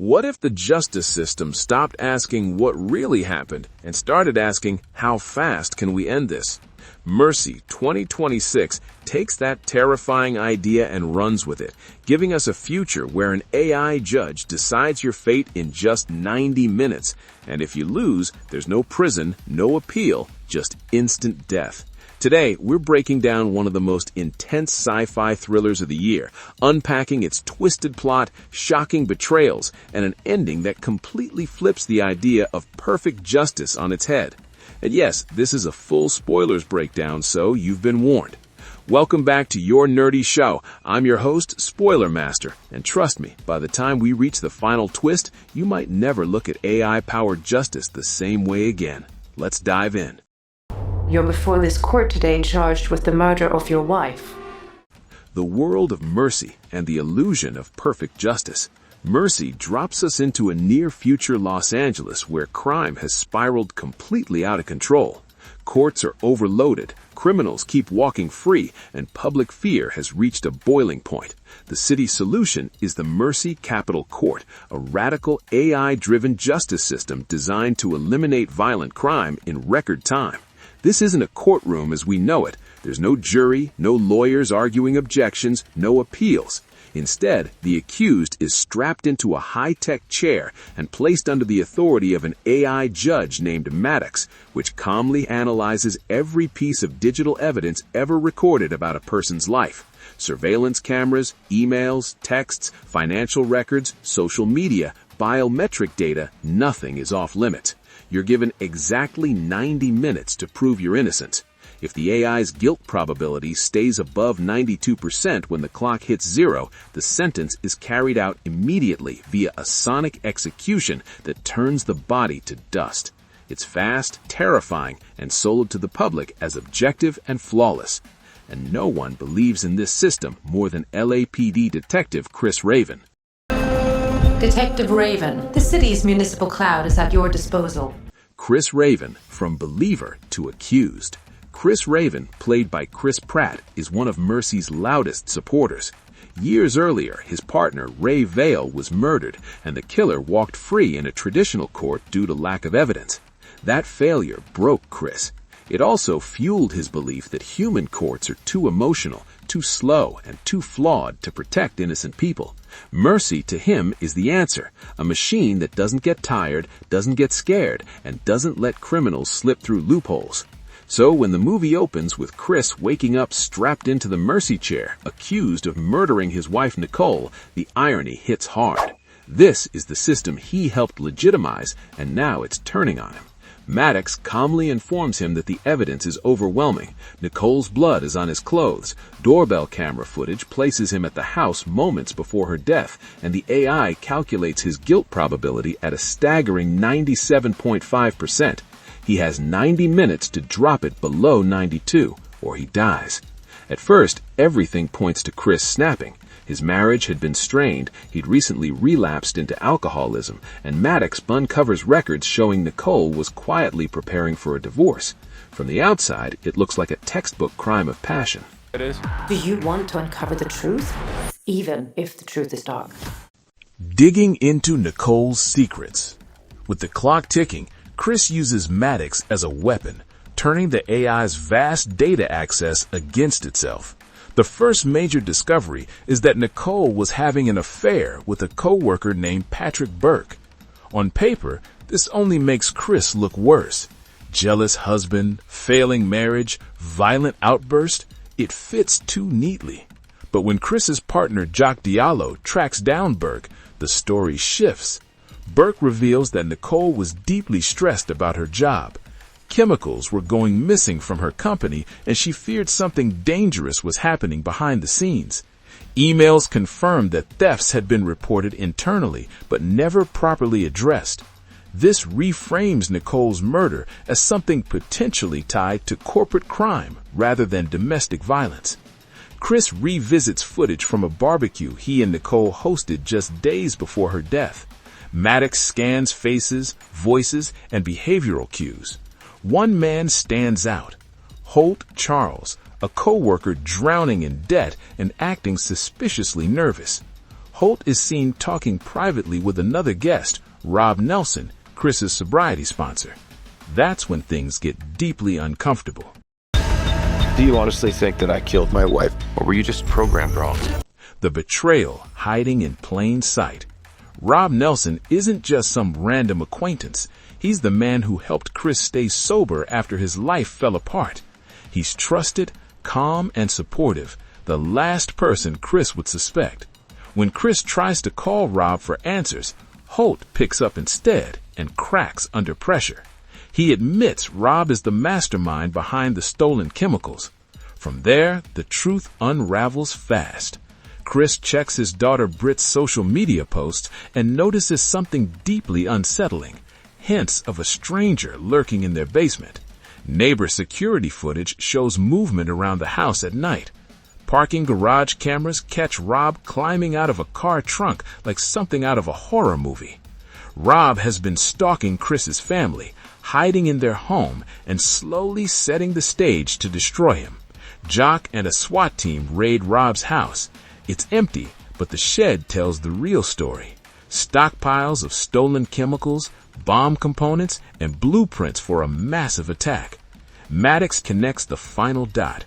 What if the justice system stopped asking what really happened and started asking how fast can we end this? Mercy 2026 takes that terrifying idea and runs with it, giving us a future where an AI judge decides your fate in just 90 minutes. And if you lose, there's no prison, no appeal, just instant death. Today, we're breaking down one of the most intense sci-fi thrillers of the year, unpacking its twisted plot, shocking betrayals, and an ending that completely flips the idea of perfect justice on its head. And yes, this is a full spoilers breakdown, so you've been warned. Welcome back to Your Nerdy Show. I'm your host, Spoiler Master, and trust me, by the time we reach the final twist, you might never look at AI-powered justice the same way again. Let's dive in. You're before this court today charged with the murder of your wife. The world of mercy and the illusion of perfect justice. Mercy drops us into a near-future Los Angeles where crime has spiraled completely out of control. Courts are overloaded, criminals keep walking free, and public fear has reached a boiling point. The city's solution is the Mercy Capital Court, a radical AI-driven justice system designed to eliminate violent crime in record time. This isn't a courtroom as we know it. There's no jury, no lawyers arguing objections, no appeals. Instead, the accused is strapped into a high-tech chair and placed under the authority of an AI judge named Maddox, which calmly analyzes every piece of digital evidence ever recorded about a person's life. Surveillance cameras, emails, texts, financial records, social media, biometric data, nothing is off limits. You're given exactly 90 minutes to prove your innocence. If the AI's guilt probability stays above 92% when the clock hits zero, the sentence is carried out immediately via a sonic execution that turns the body to dust. It's fast, terrifying, and sold to the public as objective and flawless. And no one believes in this system more than LAPD Detective Chris Raven. Detective Raven, the city's municipal cloud is at your disposal. Chris Raven, from believer to accused. Chris Raven, played by Chris Pratt, is one of Mercy's loudest supporters. Years earlier, his partner, Ray Vale, was murdered, and the killer walked free in a traditional court due to lack of evidence. That failure broke Chris. It also fueled his belief that human courts are too emotional, too slow, and too flawed to protect innocent people. Mercy, to him, is the answer, a machine that doesn't get tired, doesn't get scared, and doesn't let criminals slip through loopholes. So when the movie opens with Chris waking up strapped into the Mercy chair, accused of murdering his wife Nicole, the irony hits hard. This is the system he helped legitimize, and now it's turning on him. Maddox calmly informs him that the evidence is overwhelming. Nicole's blood is on his clothes. Doorbell camera footage places him at the house moments before her death, and the AI calculates his guilt probability at a staggering 97.5%. He has 90 minutes to drop it below 92, or he dies. At first, everything points to Chris snapping. His marriage had been strained, he'd recently relapsed into alcoholism, and Maddox uncovers records showing Nicole was quietly preparing for a divorce. From the outside, it looks like a textbook crime of passion. It is. Do you want to uncover the truth? Even if the truth is dark. Digging into Nicole's secrets. With the clock ticking, Chris uses Maddox as a weapon, turning the AI's vast data access against itself. The first major discovery is that Nicole was having an affair with a co-worker named Patrick Burke. On paper, this only makes Chris look worse. Jealous husband, failing marriage, violent outburst, it fits too neatly. But when Chris's partner Jock Diallo tracks down Burke, the story shifts. Burke reveals that Nicole was deeply stressed about her job. Chemicals were going missing from her company, and she feared something dangerous was happening behind the scenes. Emails confirmed that thefts had been reported internally, but never properly addressed. This reframes Nicole's murder as something potentially tied to corporate crime rather than domestic violence. Chris revisits footage from a barbecue he and Nicole hosted just days before her death. Maddox scans faces, voices, and behavioral cues. One man stands out. Holt Charles, a co-worker drowning in debt and acting suspiciously nervous. Holt is seen talking privately with another guest, Rob Nelson, Chris's sobriety sponsor. That's when things get deeply uncomfortable. Do you honestly think that I killed my wife? Or were you just programmed wrong? The betrayal hiding in plain sight. Rob Nelson isn't just some random acquaintance. He's the man who helped Chris stay sober after his life fell apart. He's trusted, calm, and supportive, the last person Chris would suspect. When Chris tries to call Rob for answers, Holt picks up instead and cracks under pressure. He admits Rob is the mastermind behind the stolen chemicals. From there, the truth unravels fast. Chris checks his daughter Britt's social media posts and notices something deeply unsettling, hints of a stranger lurking in their basement. Neighbor security footage shows movement around the house at night. Parking garage cameras catch Rob climbing out of a car trunk like something out of a horror movie. Rob has been stalking Chris's family, hiding in their home and slowly setting the stage to destroy him. Jock and a SWAT team raid Rob's house. It's empty, but the shed tells the real story. Stockpiles of stolen chemicals, bomb components, and blueprints for a massive attack. Maddox connects the final dot.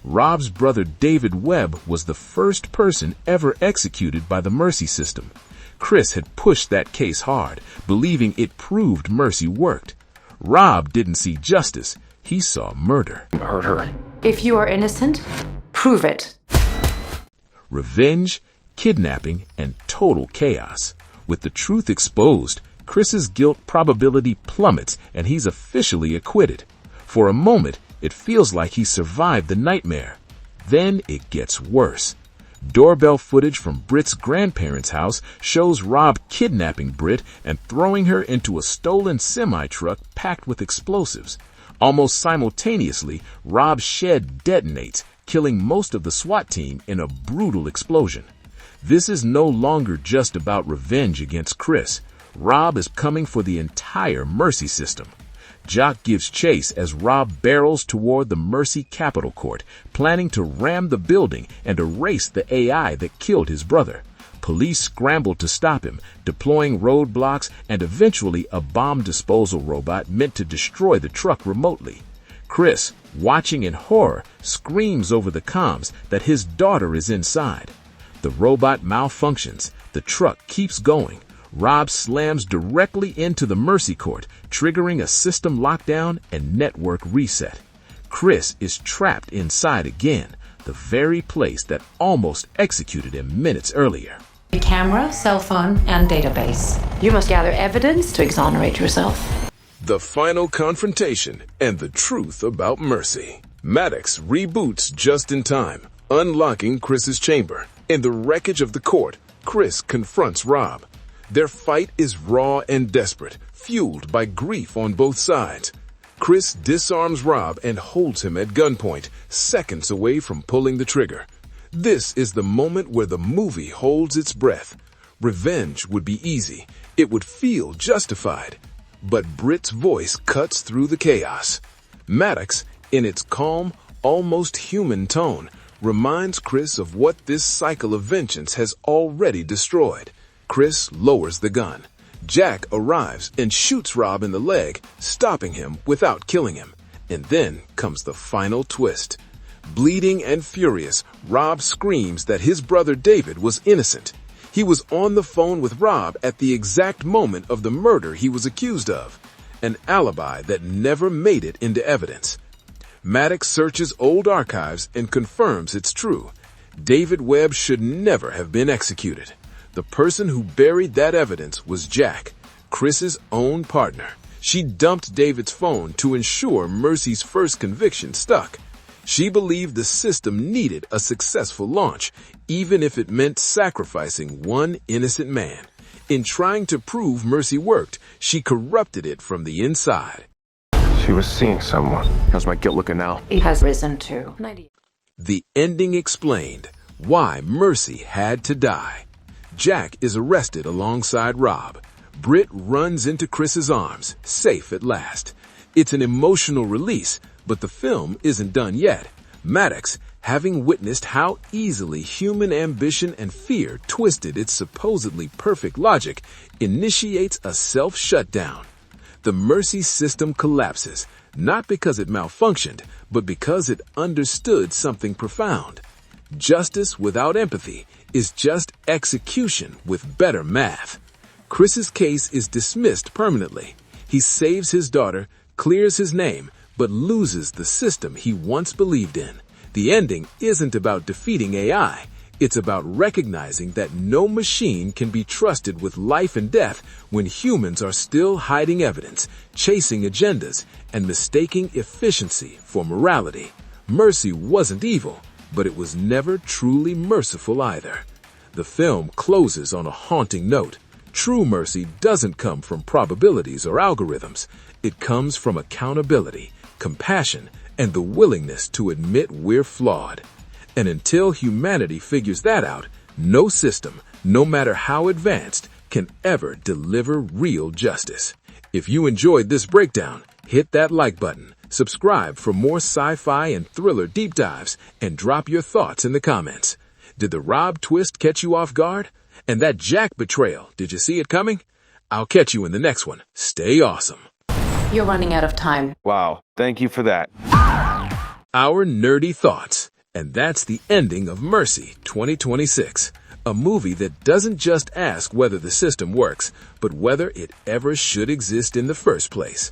Rob's brother David Webb was the first person ever executed by the Mercy system. Chris had pushed that case hard, believing it proved Mercy worked. Rob didn't see justice, he saw murder. Hurt her. If you are innocent, prove it. Revenge, kidnapping, and total chaos. With the truth exposed, Chris's guilt probability plummets and he's officially acquitted. For a moment, it feels like he survived the nightmare. Then it gets worse. Doorbell footage from Britt's grandparents' house shows Rob kidnapping Britt and throwing her into a stolen semi-truck packed with explosives. Almost simultaneously, Rob's shed detonates, killing most of the SWAT team in a brutal explosion. This is no longer just about revenge against Chris. Rob is coming for the entire Mercy system. Jock gives chase as Rob barrels toward the Mercy Capitol Court, planning to ram the building and erase the AI that killed his brother. Police scramble to stop him, deploying roadblocks and eventually a bomb disposal robot meant to destroy the truck remotely. Chris, watching in horror, screams over the comms that his daughter is inside. The robot malfunctions. The truck keeps going. Rob slams directly into the Mercy Court, triggering a system lockdown and network reset. Chris is trapped inside again, the very place that almost executed him minutes earlier. A camera, cell phone, and database. You must gather evidence to exonerate yourself. The final confrontation and the truth about Mercy. Maddox reboots just in time, unlocking Chris's chamber. In the wreckage of the court, Chris confronts Rob. Their fight is raw and desperate, fueled by grief on both sides. Chris disarms Rob and holds him at gunpoint, seconds away from pulling the trigger. This is the moment where the movie holds its breath. Revenge would be easy. It would feel justified. But Britt's voice cuts through the chaos. Maddox, in its calm, almost human tone, reminds Chris of what this cycle of vengeance has already destroyed. Chris lowers the gun. Jack arrives and shoots Rob in the leg, stopping him without killing him. And then comes the final twist. Bleeding and furious, Rob screams that his brother David was innocent. He was on the phone with Rob at the exact moment of the murder he was accused of. An alibi that never made it into evidence. Maddox searches old archives and confirms it's true. David Webb should never have been executed. The person who buried that evidence was Jack, Chris's own partner. She dumped David's phone to ensure Mercy's first conviction stuck. She believed the system needed a successful launch, even if it meant sacrificing one innocent man. In trying to prove Mercy worked, she corrupted it from the inside. She was seeing someone. How's my guilt looking now? It has risen to 90. The ending explained why Mercy had to die. Jack is arrested alongside Rob. Britt runs into Chris's arms, safe at last. It's an emotional release, but the film isn't done yet. Maddox, having witnessed how easily human ambition and fear twisted its supposedly perfect logic, initiates a self-shutdown. The mercy system collapses, not because it malfunctioned, but because it understood something profound. Justice without empathy is just execution with better math. Chris's case is dismissed permanently. He saves his daughter, clears his name, but loses the system he once believed in. The ending isn't about defeating AI. It's about recognizing that no machine can be trusted with life and death when humans are still hiding evidence, chasing agendas, and mistaking efficiency for morality. Mercy wasn't evil, but it was never truly merciful either. The film closes on a haunting note. True mercy doesn't come from probabilities or algorithms. It comes from accountability, compassion, and the willingness to admit we're flawed. And until humanity figures that out, no system, no matter how advanced, can ever deliver real justice. If you enjoyed this breakdown, hit that like button, subscribe for more sci-fi and thriller deep dives, and drop your thoughts in the comments. Did the Rob twist catch you off guard? And that Jack betrayal, did you see it coming? I'll catch you in the next one. Stay awesome. You're running out of time. Wow, thank you for that. Our nerdy thoughts. And that's the ending of Mercy 2026, a movie that doesn't just ask whether the system works, but whether it ever should exist in the first place.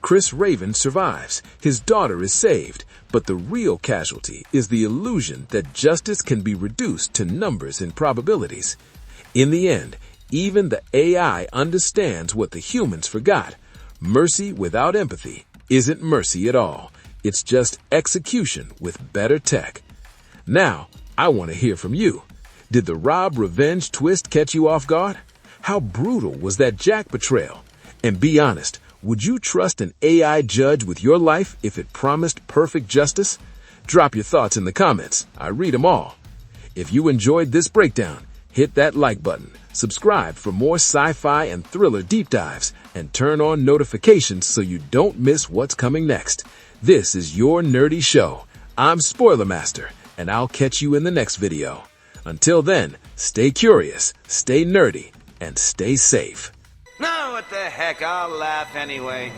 Chris Raven survives, his daughter is saved, but the real casualty is the illusion that justice can be reduced to numbers and probabilities. In the end, even the AI understands what the humans forgot. Mercy without empathy isn't mercy at all. It's just execution with better tech. Now, I want to hear from you. Did the Rob revenge twist catch you off guard? How brutal was that Jack betrayal? And be honest, would you trust an AI judge with your life if it promised perfect justice? Drop your thoughts in the comments. I read them all. If you enjoyed this breakdown, hit that like button, subscribe for more sci-fi and thriller deep dives, and turn on notifications so you don't miss what's coming next. This is your nerdy show. I'm Spoiler Master, and I'll catch you in the next video. Until then, stay curious, stay nerdy, and stay safe. No, what the heck, I'll laugh anyway.